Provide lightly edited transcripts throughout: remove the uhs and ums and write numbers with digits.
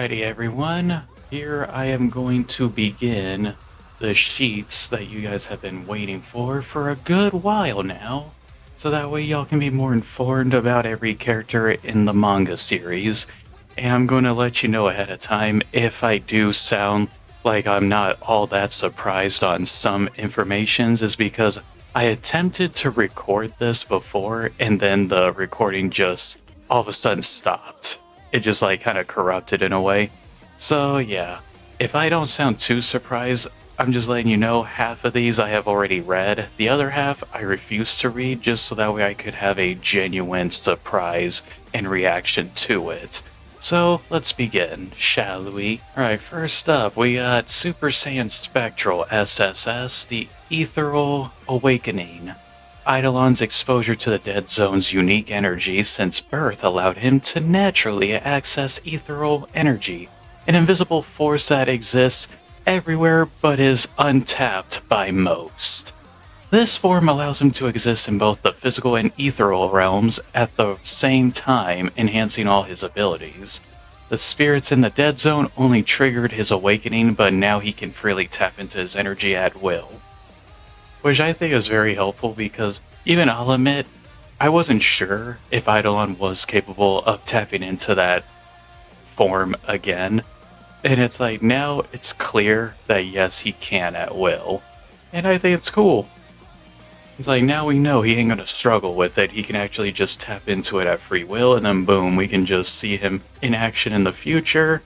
Alrighty everyone, here I am going to begin the sheets that you guys have been waiting for a good while now, so that way y'all can be more informed about every character in the manga series. And I'm going to let you know ahead of time if I do sound like I'm not all that surprised on some informations is because I attempted to record this before and then the recording just all of a sudden stopped. It just like kind of corrupted in a way. So yeah, if I don't sound too surprised, I'm just letting you know half of these I have already read. The other half I refuse to read just so that way I could have a genuine surprise and reaction to it. So let's begin, shall we? Alright, first up we got Super Saiyan Spectral SSS, the Ethereal Awakening. Eidolon's exposure to the Dead Zone's unique energy since birth allowed him to naturally access ethereal energy, an invisible force that exists everywhere but is untapped by most. This form allows him to exist in both the physical and ethereal realms at the same time, enhancing all his abilities. The spirits in the Dead Zone only triggered his awakening, but now he can freely tap into his energy at will. Which I think is very helpful because even I'll admit, I wasn't sure if Eidolon was capable of tapping into that form again. And it's like, now it's clear that yes, he can at will. And I think it's cool. It's like, now we know he ain't gonna struggle with it. He can actually just tap into it at free will, and then boom, we can just see him in action in the future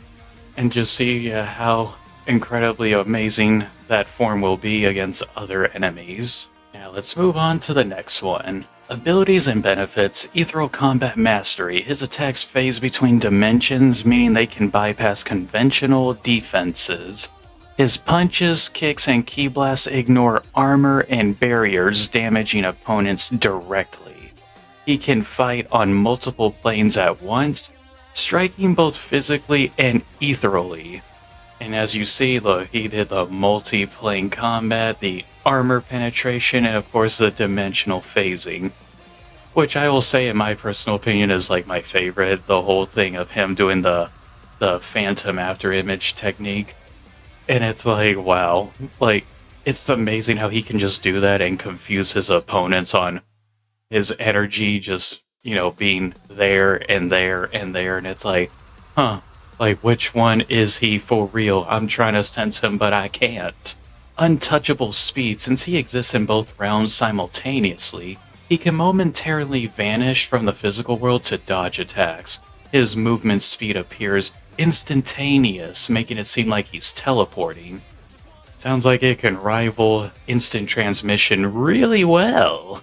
and just see how incredibly amazing that form will be against other enemies. Now let's move on to the next one. Abilities and benefits. Ethereal Combat Mastery. His attacks phase between dimensions, meaning they can bypass conventional defenses. His punches, kicks, and ki blasts ignore armor and barriers, damaging opponents directly. He can fight on multiple planes at once, striking both physically and ethereally. And as you see, look, he did the multi-plane combat, the armor penetration, and of course the dimensional phasing. Which I will say, in my personal opinion, is like my favorite. The whole thing of him doing the phantom after image technique. And it's like, wow. Like, it's amazing how he can just do that and confuse his opponents on his energy just, being there and there and there. And it's like, huh. Like, which one is he for real? I'm trying to sense him, but I can't. Untouchable speed. Since he exists in both realms simultaneously, he can momentarily vanish from the physical world to dodge attacks. His movement speed appears instantaneous, making it seem like he's teleporting. Sounds like it can rival instant transmission really well.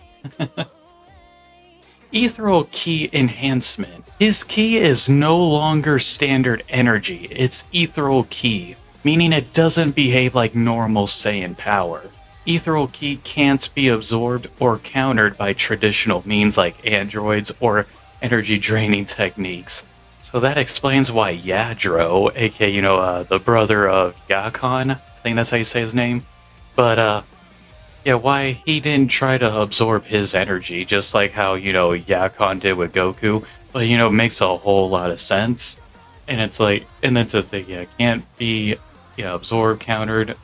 Ethereal Ki Enhancement. His ki is no longer standard energy, it's ethereal ki, meaning it doesn't behave like normal Saiyan power. Ethereal ki can't be absorbed or countered by traditional means like androids or energy draining techniques. So that explains why Yadro, aka, the brother of Yakon, I think that's how you say his name, but why he didn't try to absorb his energy, just like how, Yakon did with Goku, but, makes a whole lot of sense. And it's like, and that's the thing, can't be, absorbed, countered.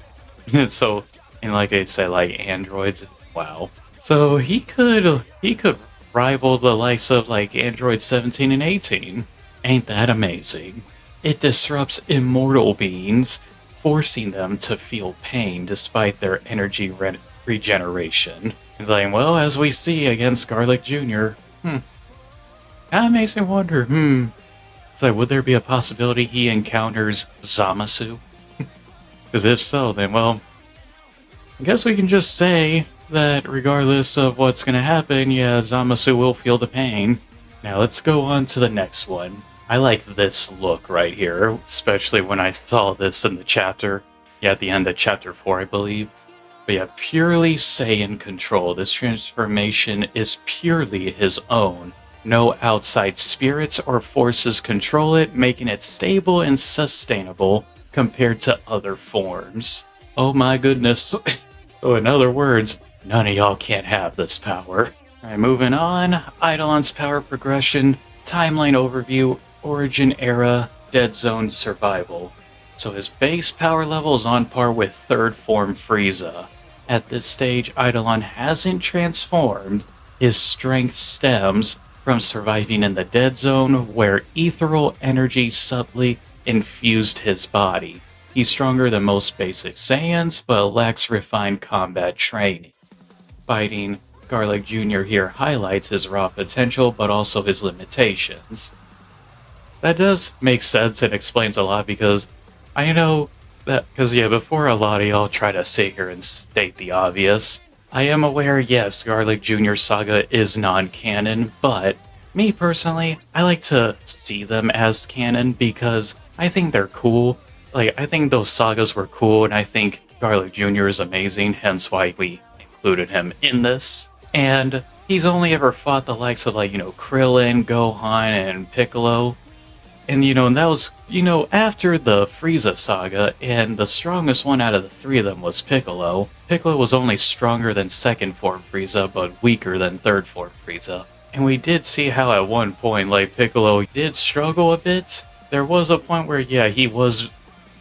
So, and like I said, like androids, wow. So he could rival the likes of like Android 17 and 18. Ain't that amazing? It disrupts immortal beings, forcing them to feel pain despite their energy regeneration. It's like, well, as we see against Garlic Jr., that makes me wonder, It's like, would there be a possibility he encounters Zamasu? Because if so, then, well, I guess we can just say that regardless of what's going to happen, Zamasu will feel the pain. Now let's go on to the next one. I like this look right here, especially when I saw this in the chapter. At the end of chapter 4, I believe. But purely Saiyan control. This transformation is purely his own. No outside spirits or forces control it, making it stable and sustainable compared to other forms. Oh my goodness. So in other words, none of y'all can't have this power. Alright, moving on. Eidolon's power progression, timeline overview, origin era, Dead Zone survival, so his base power level is on par with third form Frieza. At this stage, Eidolon hasn't transformed. His strength stems from surviving in the Dead Zone, where ethereal energy subtly infused his body. He's stronger than most basic Saiyans, but lacks refined combat training. Fighting Garlic Jr. here highlights his raw potential, but also his limitations. That does make sense and explains a lot because I know that, because yeah, before a lot of y'all try to sit here and state the obvious, I am aware, yes, Garlic Jr. Saga is non-canon, but me personally, I like to see them as canon because I think they're cool. Like, I think those sagas were cool, and I think Garlic Jr. is amazing, hence why we included him in this. And he's only ever fought the likes of, like, Krillin, Gohan, and Piccolo. And, and that was, after the Frieza saga, and the strongest one out of the three of them was Piccolo. Piccolo was only stronger than second form Frieza, but weaker than third form Frieza. And we did see how at one point, like, Piccolo did struggle a bit. There was a point where, yeah, he was,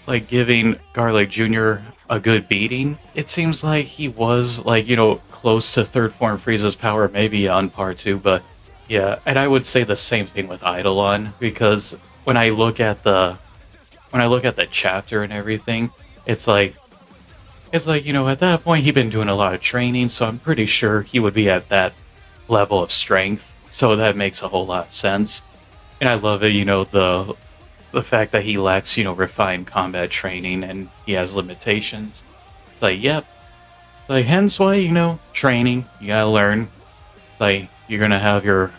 like, giving Garlic Jr. a good beating. It seems like he was, like, close to third form Frieza's power, maybe on par too, but yeah, and I would say the same thing with Eidolon, because when I look at the chapter and everything, it's like at that point he'd been doing a lot of training, so I'm pretty sure he would be at that level of strength. So that makes a whole lot of sense. And I love it, the fact that he lacks, refined combat training and he has limitations. It's like, yep. Like, hence why, training, you gotta learn. Like, you're gonna have your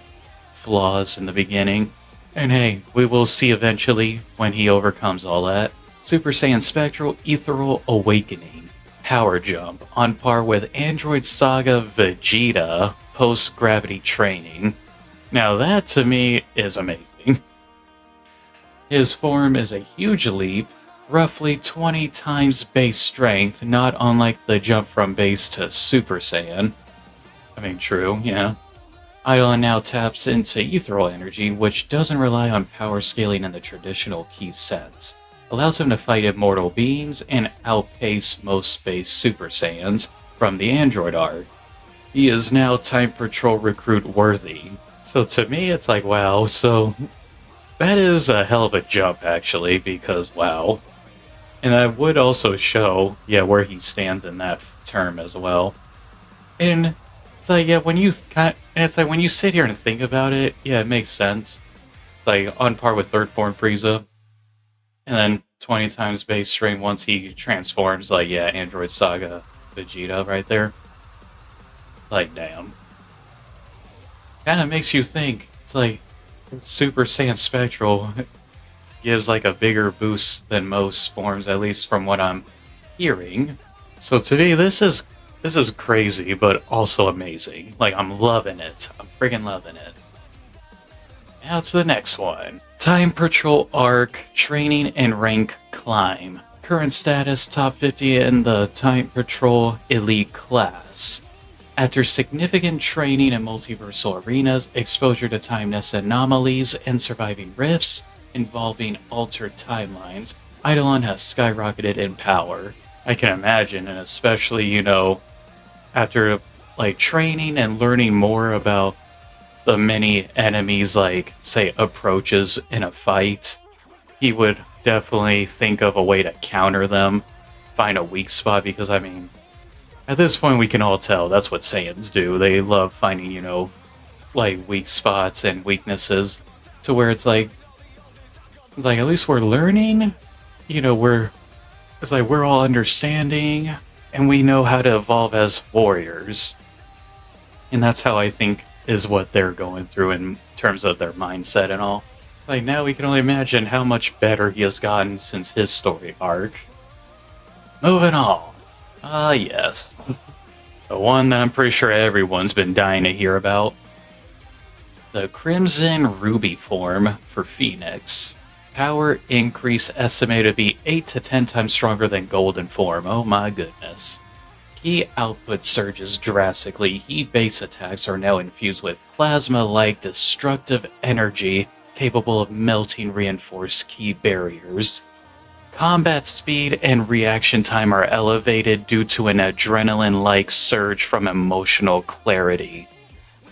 flaws in the beginning. And hey, we will see eventually when he overcomes all that. Super Saiyan Spectral Ethereal Awakening. Power Jump, on par with Android Saga Vegeta post-gravity training. Now that to me is amazing. His form is a huge leap, roughly 20 times base strength, not unlike the jump from base to Super Saiyan. I mean, true, yeah. Eidolon now taps into ethereal energy, which doesn't rely on power scaling in the traditional Ki sense. Allows him to fight immortal beings and outpace most space Super Saiyans from the Android arc. He is now Time Patrol recruit worthy. So to me, it's like, wow, so that is a hell of a jump, actually, because wow. And that would also show, yeah, where he stands in that term as well. And it's like, yeah, when you sit here and think about it, yeah, it makes sense. It's like on par with third form Frieza, and then 20 times base strength once he transforms. Like, yeah, Android Saga Vegeta right there. Like, damn. Kind of makes you think. It's like Super Saiyan Spectral gives like a bigger boost than most forms, at least from what I'm hearing. So to me, this is crazy, but also amazing. Like, I'm loving it. I'm friggin' loving it. Now to the next one. Time Patrol Arc, Training and Rank Climb. Current status, top 50 in the Time Patrol Elite class. After significant training in multiversal arenas, exposure to timeless anomalies, and surviving rifts involving altered timelines, Eidolon has skyrocketed in power. I can imagine, and especially, after like training and learning more about the many enemies, like say approaches in a fight, he would definitely think of a way to counter them, find a weak spot, because I mean, at this point we can all tell that's what Saiyans do. They love finding, like weak spots and weaknesses, to where it's like at least we're learning, it's like we're all understanding, and we know how to evolve as warriors. And that's how I think is what they're going through in terms of their mindset and all. It's like, now we can only imagine how much better he has gotten since his story arc. Moving on. Ah, yes. The one that I'm pretty sure everyone's been dying to hear about. The Crimson Ruby form for Phoenix. Power increase estimated to be 8 to 10 times stronger than Golden form. Oh my goodness. Ki output surges drastically. Ki base attacks are now infused with plasma-like destructive energy capable of melting reinforced key barriers. Combat speed and reaction time are elevated due to an adrenaline-like surge from emotional clarity.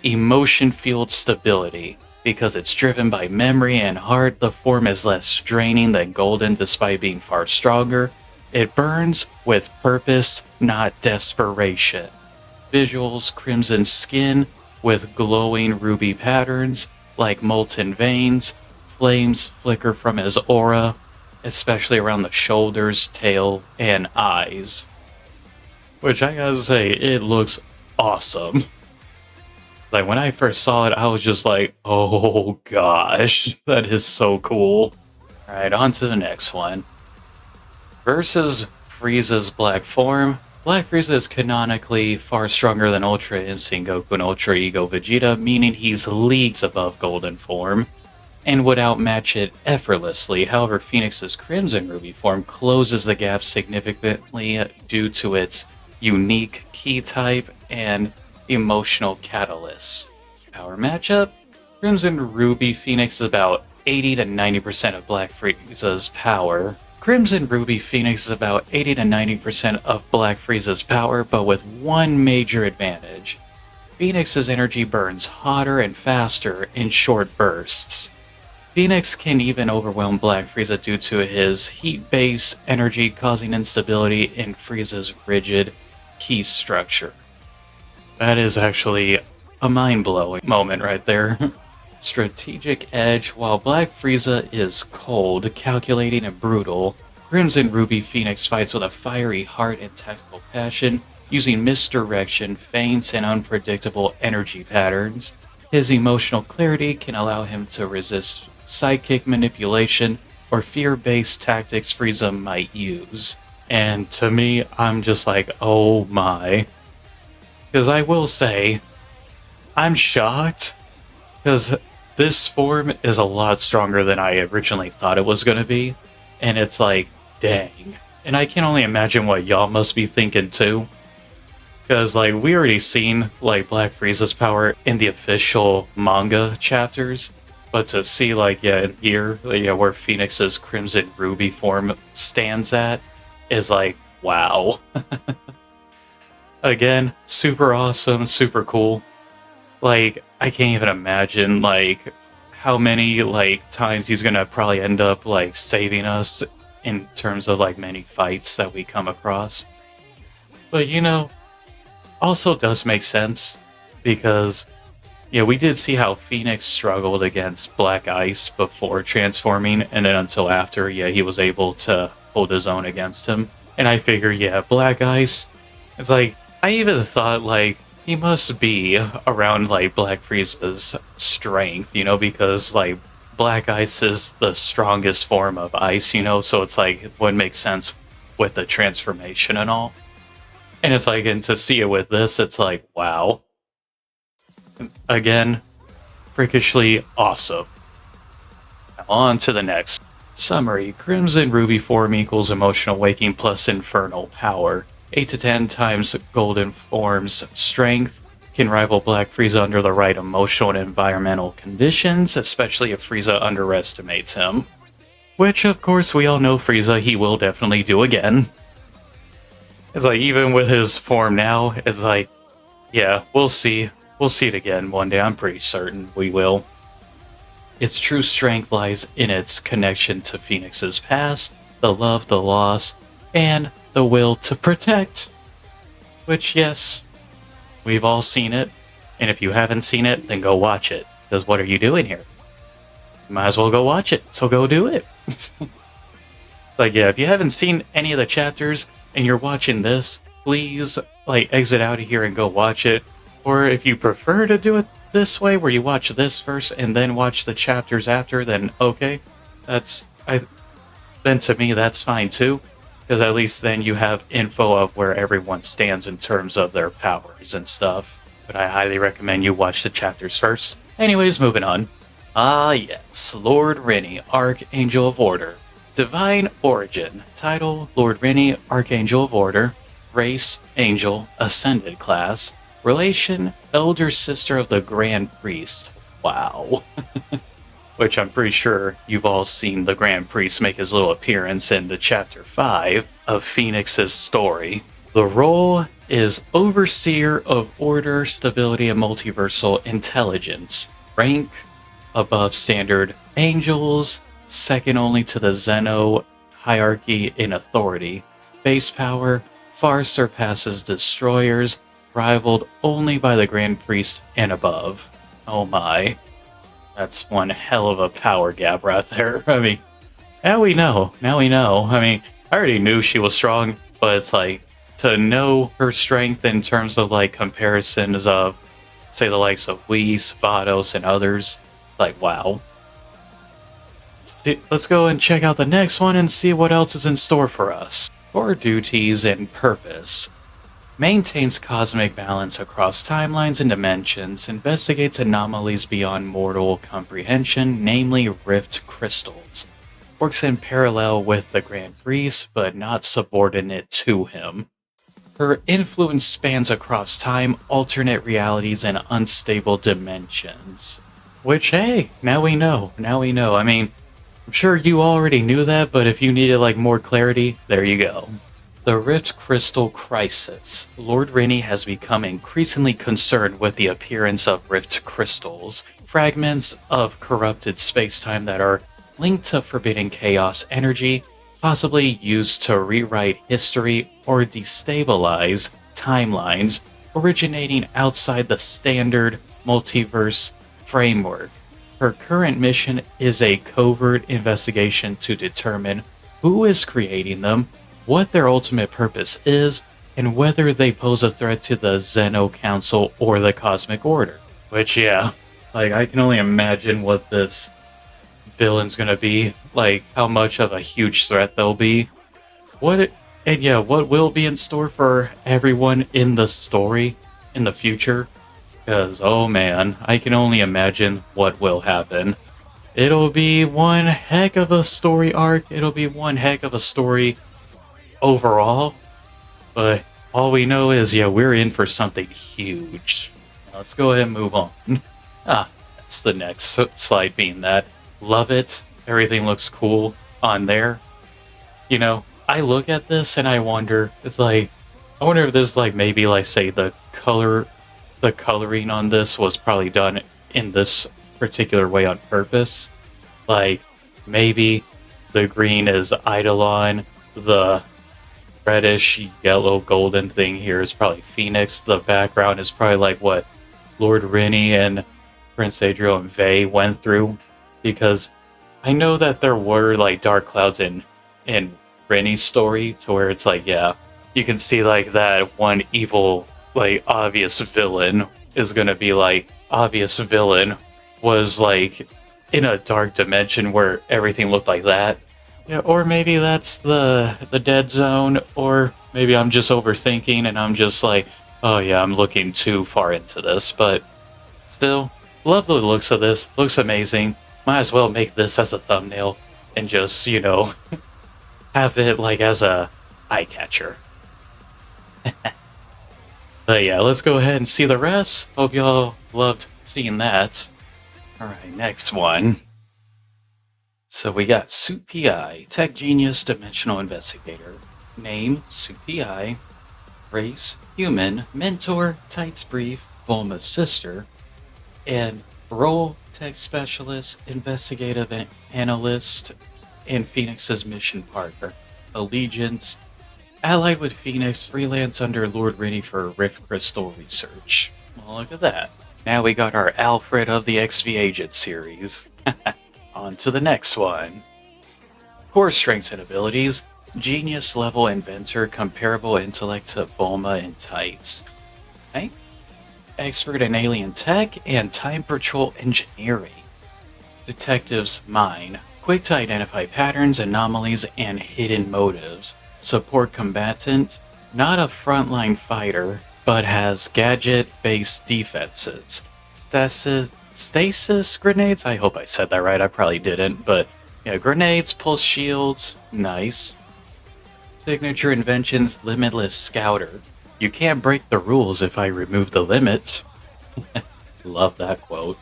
Emotion-fueled stability. Because it's driven by memory and heart, the form is less draining than Golden despite being far stronger. It burns with purpose, not desperation. Visuals: crimson skin with glowing ruby patterns like molten veins. Flames flicker from his aura, especially around the shoulders, tail, and eyes. Which I gotta say, it looks awesome. Like, when I first saw it, I was just like, oh gosh, that is so cool. Alright, on to the next one. Versus Frieza's Black form. Black Frieza is canonically far stronger than Ultra Instinct Goku and Ultra Ego Vegeta, meaning he's leagues above Golden form, and would outmatch it effortlessly. However, Phoenix's Crimson Ruby form closes the gap significantly due to its unique key type and emotional catalysts. Power matchup: Crimson Ruby Phoenix is about 80 to 90% of Black Frieza's power. Crimson Ruby Phoenix is about 80 to 90% of Black Frieza's power, but with one major advantage. Phoenix's energy burns hotter and faster in short bursts. Phoenix can even overwhelm Black Frieza due to his heat-based energy, causing instability in Frieza's rigid key structure. That is actually a mind-blowing moment right there. Strategic edge: while Black Frieza is cold, calculating, and brutal, Crimson Ruby Phoenix fights with a fiery heart and tactical passion, using misdirection, feints, and unpredictable energy patterns. His emotional clarity can allow him to resist psychic manipulation or fear-based tactics Frieza might use. And to me, I'm just like, oh my. Because I will say, I'm shocked, because this form is a lot stronger than I originally thought it was going to be, and it's like, dang. And I can only imagine what y'all must be thinking too, because like, we already seen like Black Frieza's power in the official manga chapters, but to see like, yeah, in here, yeah, where Phoenix's Crimson Ruby form stands at, is like, wow. Again, super awesome, super cool. Like, I can't even imagine, like, how many, like, times he's gonna probably end up, like, saving us in terms of, like, many fights that we come across. But, you know, also does make sense, because, yeah, we did see how Phoenix struggled against Black Ice before transforming, and then until after, yeah, he was able to hold his own against him. And I figure, yeah, Black Ice, it's like, I even thought, like, he must be around, like, Black Frieza's strength, you know, because, like, Black Ice is the strongest form of ice, you know, so it's like, it would make sense with the transformation and all. And it's like, and to see it with this, it's like, wow. Again, freakishly awesome. Now on to the next. Summary: Crimson Ruby form equals emotional waking plus infernal power. 8 to 10 times Golden form's strength, can rival Black Frieza under the right emotional and environmental conditions, especially if Frieza underestimates him. Which, of course, we all know Frieza, he will definitely do again. It's like, even with his form now, it's like, yeah, we'll see. We'll see it again one day, I'm pretty certain we will. Its true strength lies in its connection to Phoenix's past, the love, the loss, and the will to protect. Which, yes, we've all seen it, and if you haven't seen it, then go watch it, because what are you doing here? You might as well go watch it, so go do it. Like, yeah, if you haven't seen any of the chapters, and you're watching this, please, like, exit out of here and go watch it. Or if you prefer to do it this way, where you watch this first and then watch the chapters after, then okay, then to me that's fine too. Because at least then you have info of where everyone stands in terms of their powers and stuff. But I highly recommend you watch the chapters first. Anyways, moving on. Ah yes, Lord Rennie, Archangel of Order. Divine Origin. Title: Lord Rennie, Archangel of Order. Race: Angel, Ascended Class. Relation: Elder Sister of the Grand Priest. Wow. which I'm pretty sure you've all seen the Grand Priest make his little appearance in the Chapter 5 of Phoenix's story. The role is Overseer of Order, Stability, and Multiversal Intelligence. Rank above standard angels, second only to the Zeno hierarchy in authority. Base power far surpasses destroyers, rivaled only by the Grand Priest and above. Oh my. That's one hell of a power gap right there. I mean, now we know. Now we know. I mean, I already knew she was strong, but it's like, to know her strength in terms of like comparisons of, say, the likes of Whis, Vados, and others, like, wow. Let's go and check out the next one and see what else is in store for us. Core duties and purpose. Maintains cosmic balance across timelines and dimensions, investigates anomalies beyond mortal comprehension, namely rift crystals. Works in parallel with the Grand Priest, but not subordinate to him. Her influence spans across time, alternate realities, and unstable dimensions. Which, hey, now we know. Now we know. I mean, I'm sure you already knew that, but if you needed like more clarity, there you go. The Rift Crystal Crisis. Lord Rennie has become increasingly concerned with the appearance of Rift Crystals, fragments of corrupted spacetime that are linked to forbidden chaos energy, possibly used to rewrite history or destabilize timelines originating outside the standard multiverse framework. Her current mission is a covert investigation to determine who is creating them, what their ultimate purpose is, and whether they pose a threat to the Zeno Council or the Cosmic Order. Which, yeah, like, I can only imagine what this villain's gonna be, like, how much of a huge threat they'll be. What will be in store for everyone in the story in the future. Because, oh man, I can only imagine what will happen. It'll be one heck of a story arc, it'll be one heck of a story overall, but all we know is, yeah, we're in for something huge. Now, let's go ahead and move on. That's the next slide being that. Love it. Everything looks cool on there. You know, I look at this and I wonder, it's like, I wonder if this, like, maybe, like, say, the coloring on this was probably done in this particular way on purpose. Like, maybe the green is Eidolon, the reddish, yellow, golden thing here is probably Phoenix. The background is probably like what Lord Rennie and Prince Adriel and Vey went through. Because I know that there were like dark clouds in Rennie's story to where it's like, yeah, you can see like that one evil, like obvious villain is gonna be like, obvious villain was like in a dark dimension where everything looked like that. Yeah, or maybe that's the dead zone, or maybe I'm just overthinking and I'm just like, oh yeah, I'm looking too far into this, but still, love the looks of this. Looks amazing. Might as well make this as a thumbnail and just, you know, have it like as a eye catcher. But yeah, let's go ahead and see the rest. Hope y'all loved seeing that. Alright, next one. So we got Suit PI, Tech Genius Dimensional Investigator. Name, Suit PI. Race, human. Mentor, Tights Brief, Bulma's sister. And role, Tech Specialist, Investigative Analyst, and Phoenix's mission partner. Allegiance, allied with Phoenix, freelance under Lord Rennie for Rift Crystal research. Well, look at that. Now we got our Alfred of the XV Agent series. On to the next one. Core strengths and abilities. Genius level inventor, comparable intellect to Bulma and Tights. Okay. Expert in alien tech and time patrol engineering. Detective's mind. Quick to identify patterns, anomalies, and hidden motives. Support combatant. Not a frontline fighter, but has gadget-based defenses. Stasis grenades? I hope I said that right, I probably didn't, but yeah, grenades, pulse shields, nice. Signature inventions, limitless scouter. You can't break the rules if I remove the limit. Love that quote.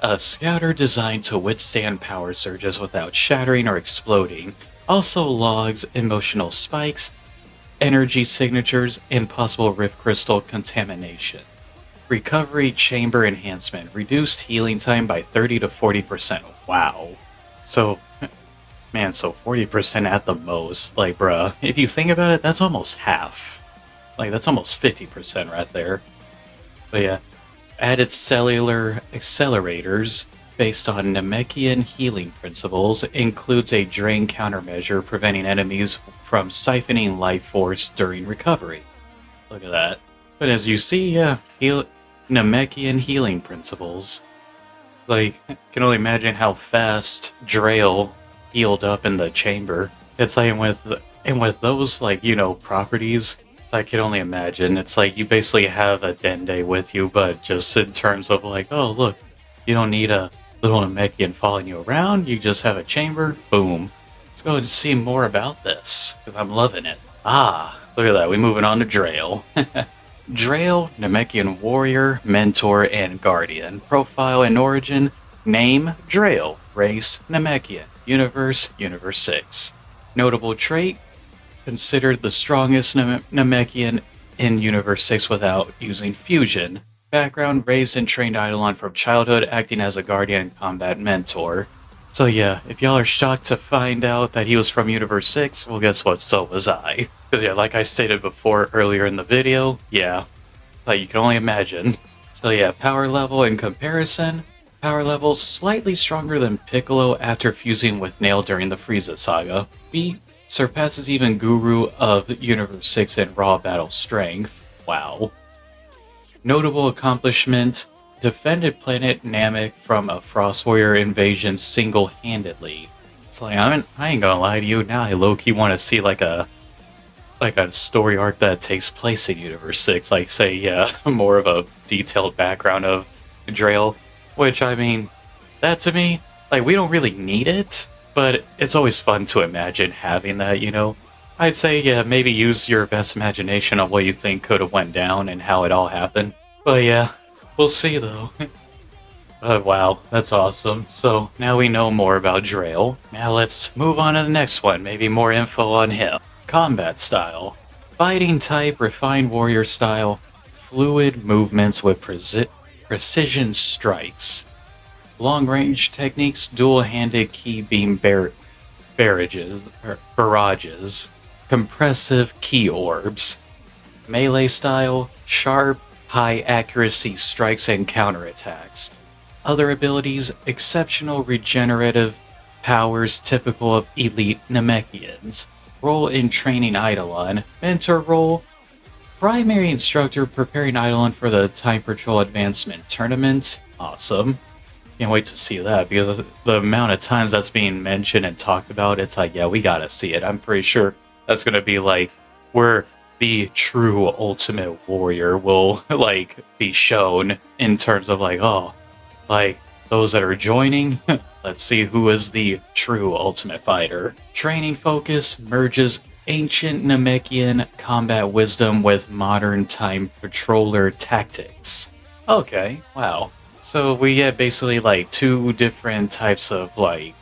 A scouter designed to withstand power surges without shattering or exploding. Also logs emotional spikes, energy signatures, and possible rift crystal contamination. Recovery chamber enhancement. Reduced healing time by 30 to 40%. Wow. So, man, so 40% at the most. Like, bruh, if you think about it, that's almost half. Like, that's almost 50% right there. But yeah, added cellular accelerators based on Namekian healing principles includes a drain countermeasure preventing enemies from siphoning life force during recovery. Look at that. But as you see, Namekian healing principles. Like, I can only imagine how fast Drail healed up in the chamber. It's like with those properties, I can only imagine. It's like you basically have a Dende with you, but just in terms of like, oh look, you don't need a little Namekian following you around. You just have a chamber. Boom. Let's go and see more about this because I'm loving it. Ah, look at that. We're moving on to Drail. Drail, Namekian warrior, mentor, and guardian. Profile and origin. Name, Drail. Race, Namekian. Universe, Universe 6. Notable trait, considered the strongest Namekian in Universe 6 without using fusion. Background, raised and trained Eidolon from childhood, acting as a guardian and combat mentor. So yeah, if y'all are shocked to find out that he was from Universe 6, well guess what, so was I. Because yeah, like I stated before earlier in the video, yeah, like you can only imagine. So yeah, power level in comparison, power level slightly stronger than Piccolo after fusing with Nail during the Frieza saga. B surpasses even Guru of Universe 6 in raw battle strength. Wow. Notable accomplishment, defended planet Namek from a Frost Warrior invasion single-handedly. It's like, I ain't gonna lie to you, now I low-key want to see like a story arc that takes place in Universe 6, like say, yeah, more of a detailed background of Drail, which I mean, that to me, like we don't really need it, but it's always fun to imagine having that, you know? I'd say, yeah, maybe use your best imagination on what you think could have went down and how it all happened. But yeah, we'll see though. Wow, that's awesome. So now we know more about Drail. Now let's move on to the next one, maybe more info on him. Combat style. Fighting type, refined warrior style, fluid movements with precision strikes. Long-range techniques, dual-handed key beam barrages, compressive key orbs. Melee style, sharp, high-accuracy strikes and counterattacks. Other abilities, exceptional regenerative powers typical of elite Namekians. Role in training Eidolon. Mentor role, primary instructor preparing Eidolon for the Time Patrol Advancement Tournament. Awesome. Can't wait to see that because the amount of times that's being mentioned and talked about, it's like, yeah, we gotta see it. I'm pretty sure that's gonna be like where the true Ultimate Warrior will like be shown in terms of like, oh, like those that are joining, let's see who is the true Ultimate Fighter. Training focus merges ancient Namekian combat wisdom with modern Time Patroller tactics. Okay, wow. So we get basically like two different types of like,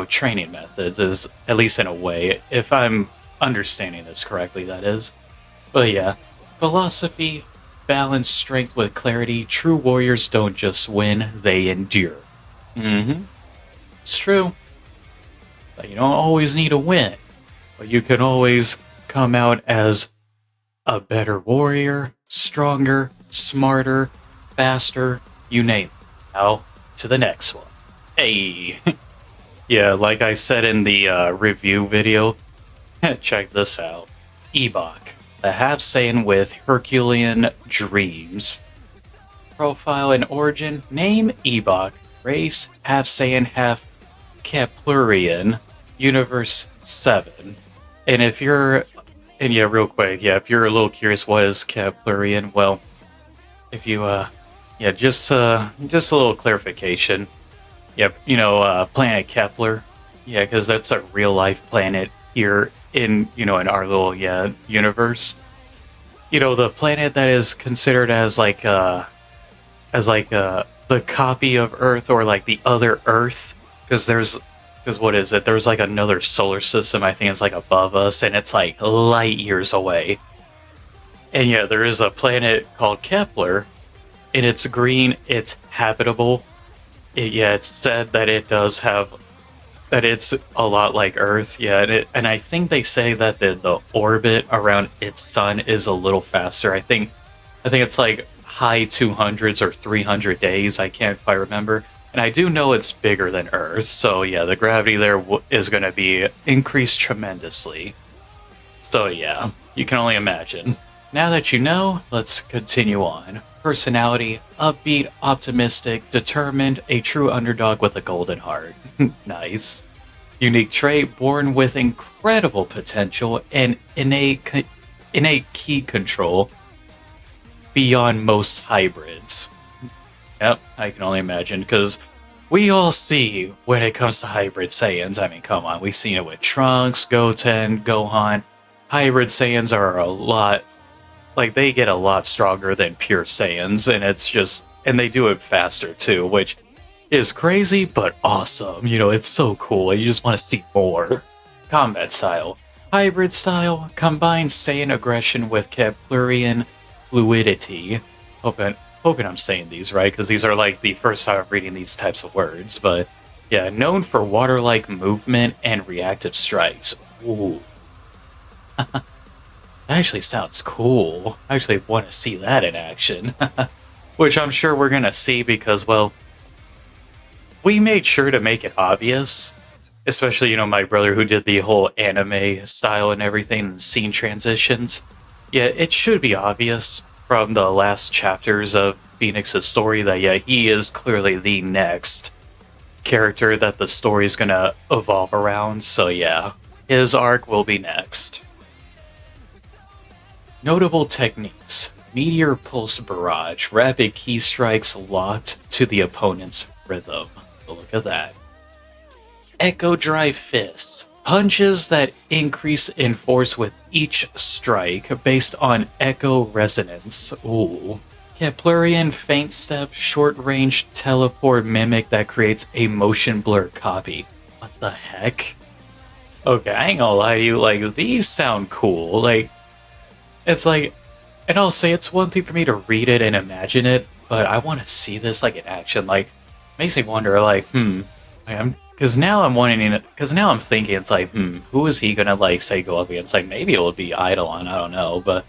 training methods, is at least in a way, if I'm understanding this correctly, that is. But yeah, philosophy, balance strength with clarity. True warriors don't just win, they endure. It's true. But you don't always need to win. But you can always come out as a better warrior, stronger, smarter, faster, you name it. Now, to the next one. Hey! Yeah, like I said in the review video, check this out. Ebok, the half Saiyan with Herculean dreams. Profile and origin, name Ebok, race half Saiyan, half Keplerian, Universe 7. And if you're, and yeah, real quick, yeah, if you're a little curious what is Keplerian, well, if you, just a little clarification. Yep, planet Kepler. Yeah, because that's a real life planet here in our little universe. The planet that is considered as like a the copy of Earth or like the other Earth, because what is it? There's like another solar system. I think it's like above us, and it's like light years away. And yeah, there is a planet called Kepler, and it's green. It's habitable. It's said that it does have that it's a lot like Earth. Yeah, and I think they say that the orbit around its sun is a little faster. I think it's like high 200s or 300 days. I can't quite remember. And I do know it's bigger than Earth, so yeah, the gravity there is going to be increased tremendously. So yeah, you can only imagine. Now that you know, let's continue on. Personality, upbeat, optimistic, determined, a true underdog with a golden heart. Nice. Unique trait, born with incredible potential and innate key control beyond most hybrids. Yep, I can only imagine, because we all see when it comes to hybrid Saiyans. I mean, come on, we've seen it with Trunks, Goten, Gohan. Hybrid Saiyans are a lot, like, they get a lot stronger than pure Saiyans, and it's just, and they do it faster too, which is crazy, but awesome. You know, it's so cool, you just want to see more. Combat style. Hybrid style combines Saiyan aggression with Keplerian fluidity. Hoping I'm saying these right, because these are like the first time I'm reading these types of words, but yeah, known for water-like movement and reactive strikes. Ooh. That actually sounds cool. I actually want to see that in action. Which I'm sure we're gonna see because, well, we made sure to make it obvious. Especially, you know, my brother who did the whole anime style and everything, and scene transitions. Yeah, it should be obvious from the last chapters of Phoenix's story that, yeah, he is clearly the next character that the story is gonna evolve around, so yeah, his arc will be next. Notable techniques. Meteor Pulse Barrage, rapid key strikes locked to the opponent's rhythm. Look at that. Echo Drive Fists. Punches that increase in force with each strike based on echo resonance. Ooh. Keplerian Feint Step short range teleport mimic that creates a motion blur copy. What the heck? Okay, I ain't gonna lie to you, like, these sound cool. Like, it's like, and I'll say it's one thing for me to read it and imagine it, but I want to see this, like, in action. Like, makes me wonder, like, because now I'm wanting it, because now I'm thinking, it's like, who is he gonna, like, say go up against? Like, maybe it will be Eidolon, I don't know, but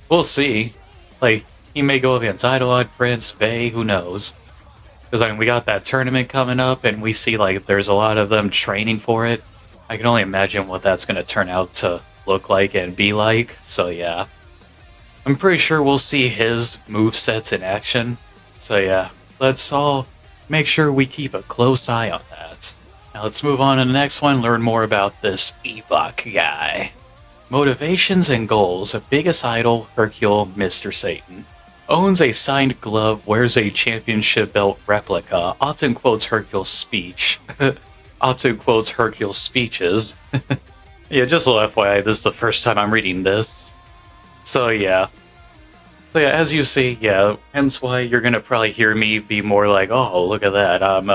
we'll see. Like, he may go up against Eidolon, Prince, Vey, who knows? Because, I mean, we got that tournament coming up, and we see, like, there's a lot of them training for it. I can only imagine what that's gonna turn out to look like and be like, so yeah. I'm pretty sure we'll see his movesets in action, so yeah. Let's all make sure we keep a close eye on that. Now let's move on to the next one, learn more about this Evok guy. Motivations and goals. Biggest idol, Hercule, Mr. Satan. Owns a signed glove, wears a championship belt replica, often quotes Hercule's speech. Often quotes Hercule's speeches. Yeah, just a little FYI, this is the first time I'm reading this. So yeah. So yeah, as you see, yeah, hence why you're gonna probably hear me be more like, oh, look at that, I'm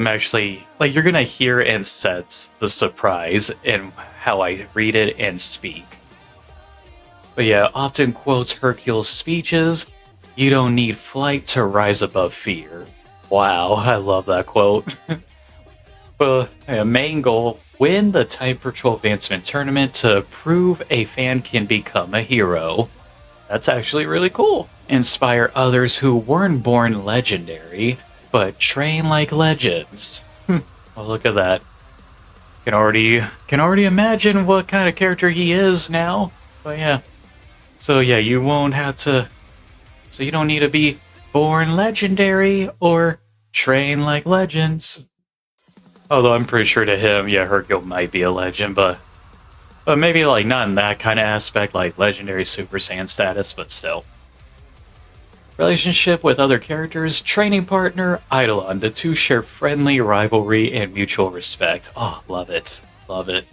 actually, like, you're gonna hear and sense the surprise in how I read it and speak. But yeah, often quotes Hercule's speeches, you don't need flight to rise above fear. Wow, I love that quote. But yeah, main goal, win the Time Patrol Advancement Tournament to prove a fan can become a hero. That's actually really cool. Inspire others who weren't born legendary, but train like legends. Well, look at that. Can already imagine what kind of character he is now. But yeah. So yeah, you won't have to. So you don't need to be born legendary or train like legends. Although I'm pretty sure to him, yeah, Hercule might be a legend, but maybe like not in that kind of aspect, like legendary Super Saiyan status, but still. Relationship with other characters, training partner, Eidolon. The two share friendly rivalry and mutual respect. Oh, love it. Love it.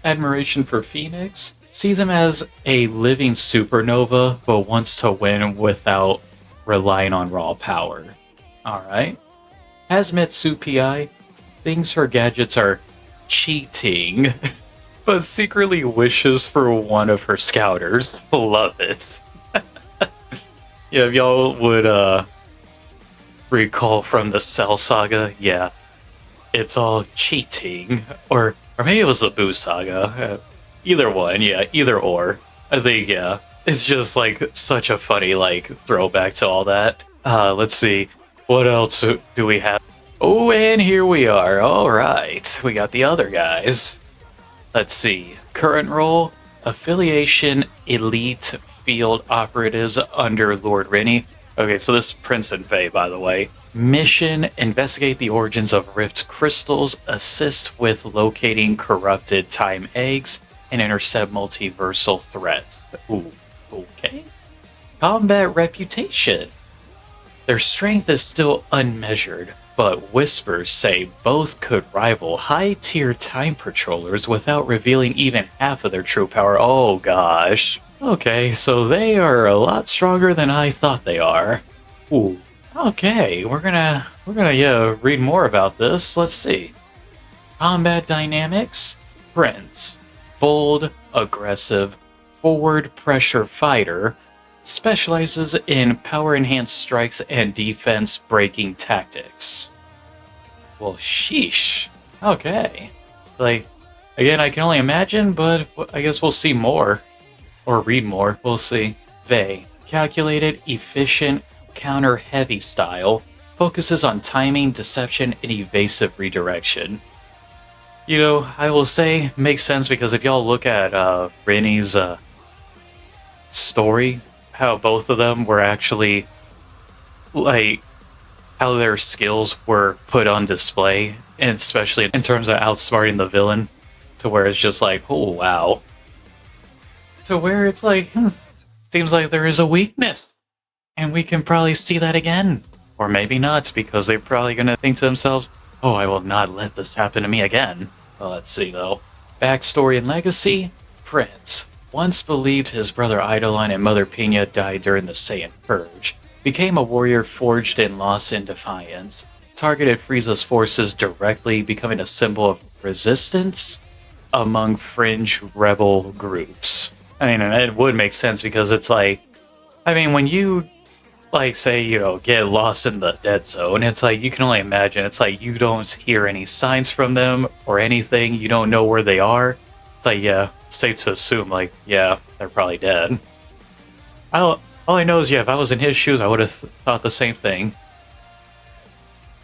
Admiration for Phoenix. Sees him as a living supernova, but wants to win without relying on raw power. Alright. Hazmatsu PI thinks her gadgets are cheating, but secretly wishes for one of her scouters. Love it. Yeah, if y'all would recall from the Cell Saga, yeah, it's all cheating, or maybe it was the Boo Saga. Either one, yeah, either or. I think yeah, it's just like such a funny like throwback to all that. Let's see, what else do we have? Oh, and here we are. All right, we got the other guys. Let's see, current role, affiliation, elite field operatives under Lord Rennie. Okay, so this is Prince and Faye, by the way. Mission, investigate the origins of rift crystals, assist with locating corrupted time eggs, and intercept multiversal threats. Ooh, okay. Combat reputation. Their strength is still unmeasured, but whispers say both could rival high-tier time patrollers without revealing even half of their true power. Oh gosh. Okay, so they are a lot stronger than I thought they are. Ooh. Okay, we're gonna yeah, read more about this. Let's see. Combat dynamics. Prince. Bold, aggressive, forward pressure fighter. Specializes in power enhanced strikes and defense breaking tactics. Well, sheesh. Okay. It's like, again, I can only imagine, but I guess we'll see more. Or read more. We'll see. Vey. Calculated, efficient, counter-heavy style. Focuses on timing, deception, and evasive redirection. You know, I will say, makes sense because if y'all look at Rennie's story, how both of them were actually, like, how their skills were put on display, and especially in terms of outsmarting the villain, to where it's just like, oh wow. To where it's like, seems like there is a weakness, and we can probably see that again. Or maybe not, because they're probably gonna think to themselves, oh, I will not let this happen to me again. Well, let's see though. Backstory and legacy. Prince. Once believed his brother Eidolon and Mother Pina died during the Saiyan Purge. Became a warrior forged in loss and defiance. Targeted Frieza's forces directly, becoming a symbol of resistance among fringe rebel groups. I mean, it would make sense because it's like, I mean, when you, like, say, you know, get lost in the dead zone, it's like, you can only imagine, it's like, you don't hear any signs from them or anything, you don't know where they are. It's like, yeah, it's safe to assume, like, yeah, they're probably dead. All I know is, yeah, if I was in his shoes, I would have thought the same thing.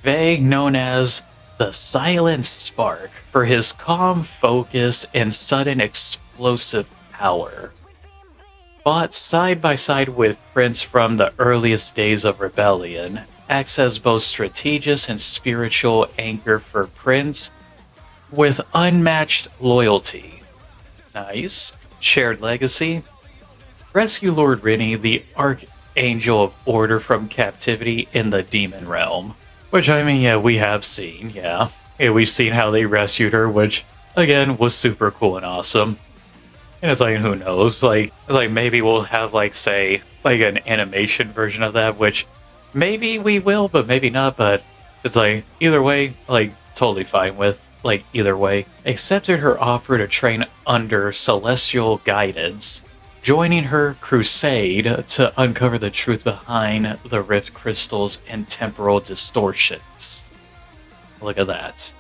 Vey, known as the Silent Spark, for his calm focus and sudden explosive power. Fought side by side with Prince from the earliest days of Rebellion, acts as both strategist and spiritual anchor for Prince, with unmatched loyalty. Nice. Shared legacy. Rescue Lord Rennie, the Archangel of Order from captivity in the Demon Realm. Which, I mean, yeah, we have seen, yeah. We've seen how they rescued her, which, again, was super cool and awesome. And it's like, who knows? Like maybe we'll have, like, say, like an animation version of that, which maybe we will, but maybe not. But it's like, either way, like, totally fine with, like, either way. Accepted her offer to train under celestial guidance, joining her crusade to uncover the truth behind the rift crystals and temporal distortions. Look at that.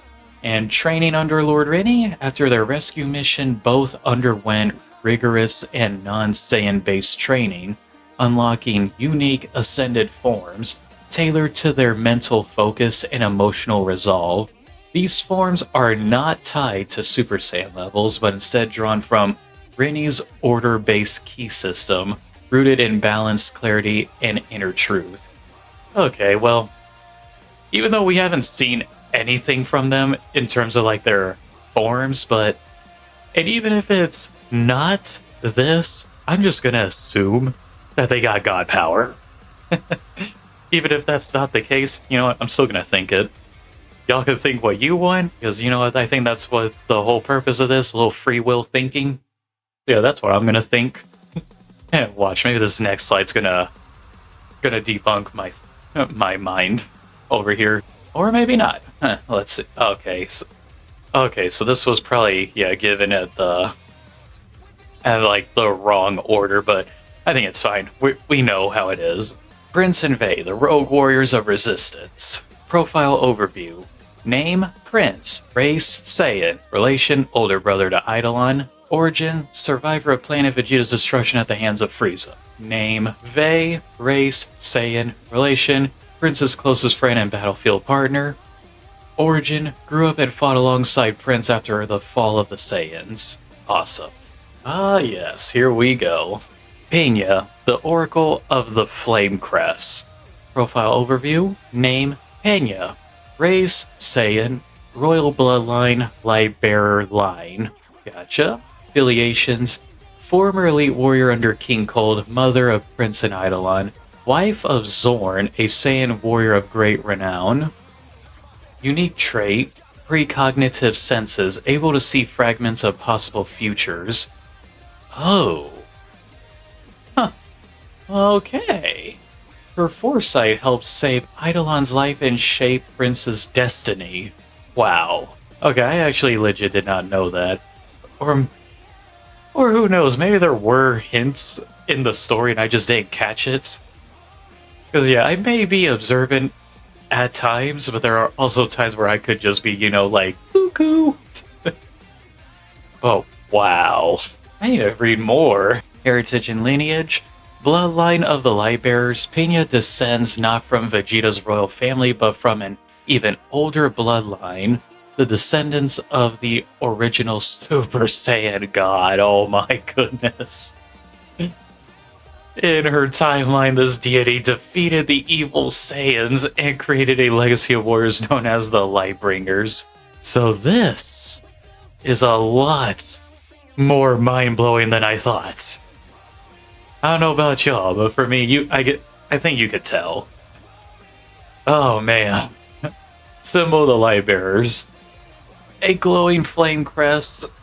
And training under Lord Rennie, after their rescue mission, both underwent rigorous and non-Saiyan based training, unlocking unique ascended forms tailored to their mental focus and emotional resolve. These forms are not tied to Super Saiyan levels, but instead drawn from Rennie's order-based key system, rooted in balance, clarity, and inner truth. Okay, well, even though we haven't seen anything from them in terms of, like, their forms, and even if it's not this, I'm just gonna assume that they got god power. Even if that's not the case, you know what, I'm still gonna think it. Y'all can think what you want, because, you know what, I think that's what the whole purpose of this, a little free will thinking. Yeah, that's what I'm gonna think. And watch, maybe this next slide's gonna debunk my mind. over here. Or maybe not. Huh, let's see. Okay, so this was probably, yeah, given at like the wrong order, but I think it's fine. We know how it is. Prince and Vey, the Rogue Warriors of Resistance. Profile overview. Name, Prince. Race, Saiyan. Relation, older brother to Eidolon. Origin, survivor of Planet Vegeta's destruction at the hands of Frieza. Name, Vey. Race, Saiyan. Relation, Prince's closest friend and battlefield partner. Origin, grew up and fought alongside Prince after the fall of the Saiyans. Awesome. Ah yes, here we go. Pena, the Oracle of the Flame Crest. Profile overview, name, Pena. Race, Saiyan. Royal bloodline, Lightbearer line. Gotcha. Affiliations, former elite warrior under King Cold, mother of Prince and Eidolon. Wife of Zorn, a Saiyan warrior of great renown. Unique trait, precognitive senses, able to see fragments of possible futures. Oh. Huh. Okay. Her foresight helps save Eidolon's life and shape Prince's destiny. Wow. Okay, I actually legit did not know that. Or who knows, maybe there were hints in the story and I just didn't catch it. Because yeah, I may be observant at times, but there are also times where I could just be, like, cuckoo. Oh, wow. I need to read more. Heritage and lineage. Bloodline of the Lightbearers. Pena descends not from Vegeta's royal family, but from an even older bloodline. The descendants of the original Super Saiyan God. Oh my goodness. In her timeline, this deity defeated the evil Saiyans and created a legacy of warriors known as the Lightbringers. So this is a lot more mind-blowing than I thought. I don't know about y'all, but for me, I think you could tell. Oh man. Symbol of the Lightbearers. A glowing flame crest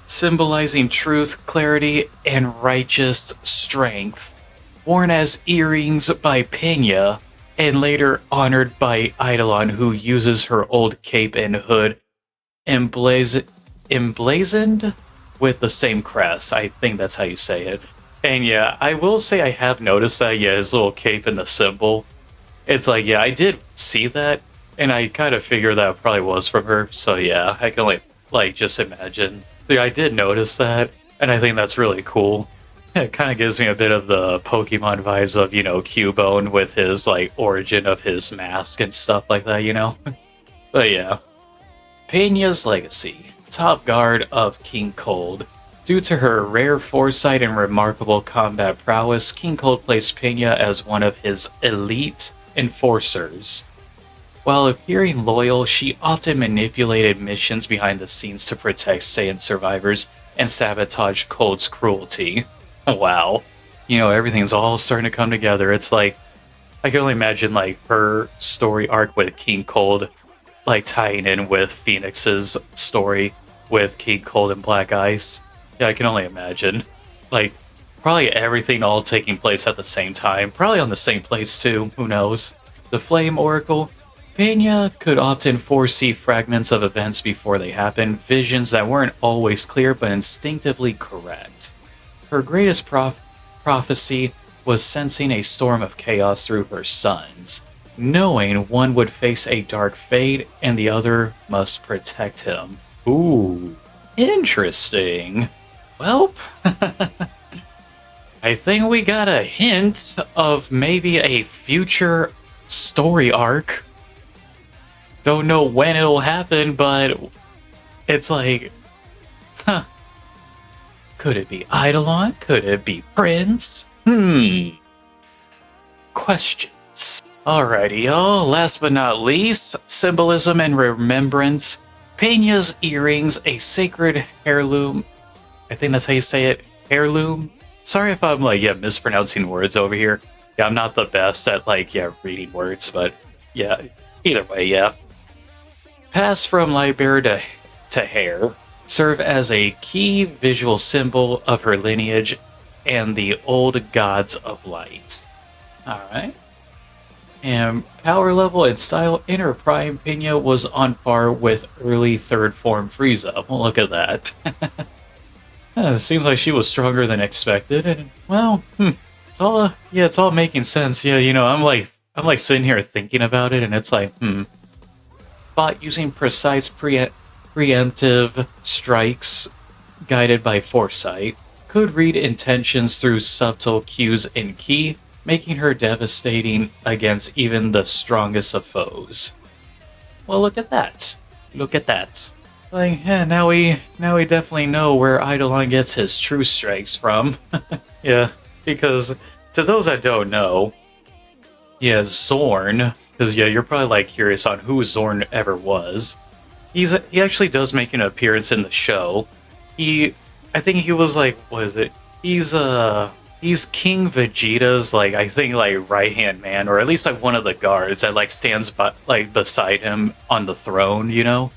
symbolizing truth, clarity, and righteous strength. Worn as earrings by Pena, and later honored by Eidolon, who uses her old cape and hood emblazoned with the same crest. I think that's how you say it. And yeah, I will say I have noticed that, yeah, his little cape and the symbol. It's like, yeah, I did see that, and I kind of figured that probably was from her, so yeah, I can only, just imagine. Yeah, I did notice that, and I think that's really cool. It kind of gives me a bit of the Pokemon vibes of, Cubone with his, origin of his mask and stuff like that, But yeah. Pena's legacy. Top guard of King Cold. Due to her rare foresight and remarkable combat prowess, King Cold placed Pena as one of his elite enforcers. While appearing loyal, she often manipulated missions behind the scenes to protect Saiyan survivors and sabotage Cold's cruelty. Wow. Everything's all starting to come together. It's like, I can only imagine, her story arc with King Cold, tying in with Phoenix's story with King Cold and Black Ice. Yeah, I can only imagine. Probably everything all taking place at the same time. Probably on the same place, too. Who knows? The Flame Oracle. Pena could often foresee fragments of events before they happen, visions that weren't always clear but instinctively correct. Her greatest prophecy was sensing a storm of chaos through her sons, knowing one would face a dark fate and the other must protect him. Ooh, interesting. Well, I think we got a hint of maybe a future story arc. Don't know when it'll happen, but it's like, huh. Could it be Eidolon? Could it be Prince? Questions. Alrighty, y'all. Last but not least, symbolism and remembrance. Pena's earrings, a sacred heirloom. I think that's how you say it. Heirloom? Sorry if I'm, mispronouncing words over here. Yeah, I'm not the best at, reading words, but yeah, either way, yeah. Pass from Lightbearer to hair, serve as a key visual symbol of her lineage and the old gods of light. Alright. And power level and style, Inner Prime Pina was on par with early third form Frieza. Well, look at that. It seems like she was stronger than expected, and well, it's all it's all making sense. Yeah, I'm like sitting here thinking about it, and it's like, Bot using precise preemptive strikes guided by foresight could read intentions through subtle cues in ki, making her devastating against even the strongest of foes. Well, look at that. Look at that. Like, yeah, now we definitely know where Eidolon gets his true strikes from. Yeah, because to those that don't know, yeah, Zorn, because yeah, you're probably like curious on who Zorn ever was. He actually does make an appearance in the show. I think he was like, what is it? He's King Vegeta's like, I think like right hand man, or at least like one of the guards that like stands beside him on the throne, you know?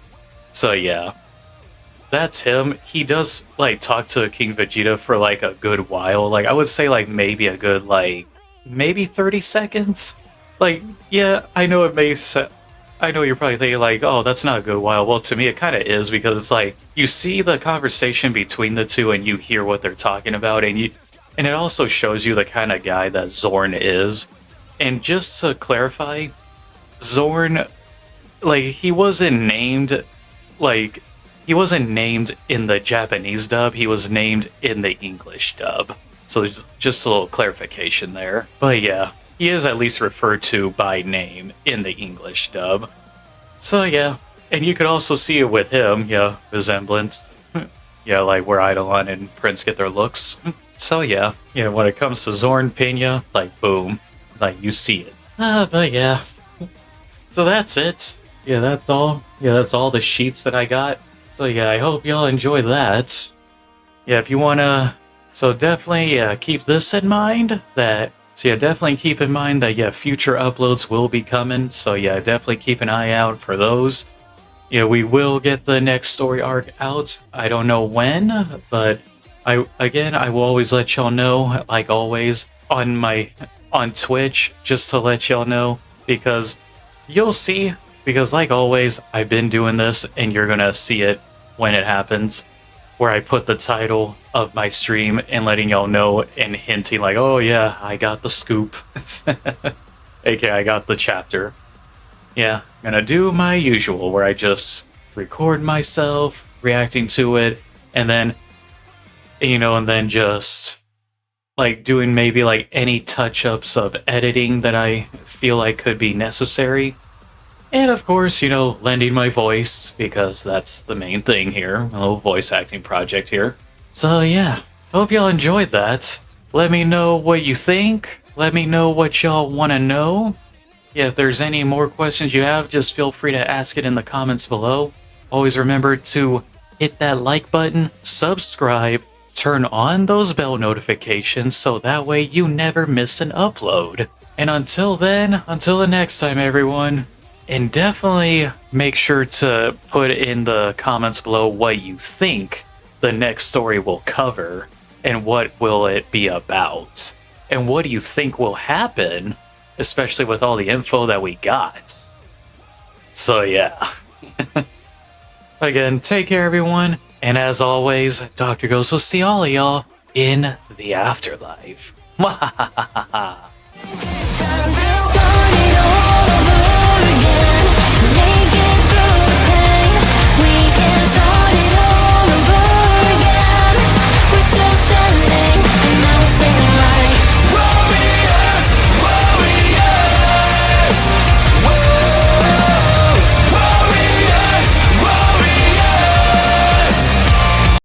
So yeah, that's him. He does like talk to King Vegeta for like a good while. Like I would say like maybe a good like maybe 30 seconds. Like yeah, I know it may I know you're probably thinking like, oh, that's not a good while. Well, to me, it kind of is because it's like you see the conversation between the two and you hear what they're talking about, and it also shows you the kind of guy that Zorn is. And just to clarify, Zorn, like he wasn't named in the Japanese dub. He was named in the English dub. So just a little clarification there. But yeah. He is at least referred to by name in the English dub. So yeah, and you could also see it with him, yeah, resemblance. Yeah, like where Eidolon and Prince get their looks. So yeah, when it comes to Zorn Pina, like boom, like you see it. But yeah. So that's it. Yeah, that's all. Yeah, that's all the sheets that I got. So yeah, I hope y'all enjoy that. Yeah, if you wanna, so definitely keep this in mind So yeah, definitely keep in mind that yeah, future uploads will be coming. So yeah, definitely keep an eye out for those. Yeah, we will get the next story arc out. I don't know when, but I will always let y'all know, like always, on Twitch, just to let y'all know, because you'll see, because like always, I've been doing this and you're gonna see it when it happens, where I put the title of my stream and letting y'all know and hinting like, oh yeah, I got the scoop. aka I got the chapter. Yeah, I'm gonna do my usual where I just record myself reacting to it, and then just like doing maybe like any touch-ups of editing that I feel like could be necessary. And of course, lending my voice, because that's the main thing here. A little voice acting project here. So yeah, hope y'all enjoyed that. Let me know what you think. Let me know what y'all want to know. Yeah, if there's any more questions you have, just feel free to ask it in the comments below. Always remember to hit that like button, subscribe, turn on those bell notifications so that way you never miss an upload. And until the next time, everyone. And definitely make sure to put in the comments below what you think the next story will cover, and what will it be about, and what do you think will happen, especially with all the info that we got. So yeah. Again, take care everyone, and as always, Dr. Ghost will see all of y'all in the afterlife. Mwahahaha.